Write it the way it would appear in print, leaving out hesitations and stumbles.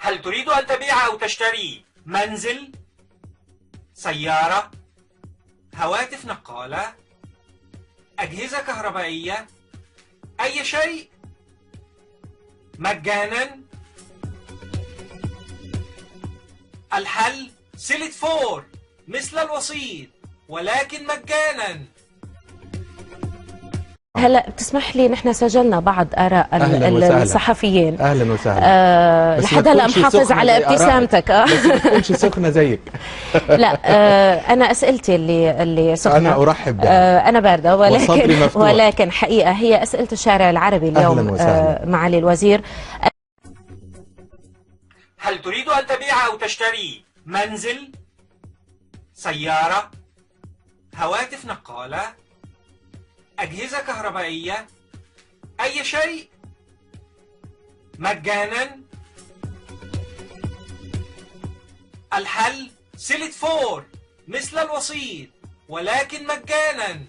هل تريد أن تبيع أو تشتري منزل، سيارة، هواتف نقالة، أجهزة كهربائية، أي شيء مجانا؟ الحل سيلت فور مثل الوسيط ولكن مجانا. هلا بتسمح لي، نحن سجلنا بعض آراء الصحفيين. اهلا وسهلا. لحد هلا محافظ على ابتسامتك. بس ما تكونش سخنه زيك. لا، انا اسئلتي اللي سخنه. انا ارحب انا بارده، ولكن حقيقه هي اسئله الشارع العربي اليوم. معالي الوزير، هل تريد أن تبيع أو تشتري منزل، سيارة، هواتف نقالة، أجهزة كهربائية، أي شيء مجانا؟ الحل سيلت فور مثل الوسيط ولكن مجانا.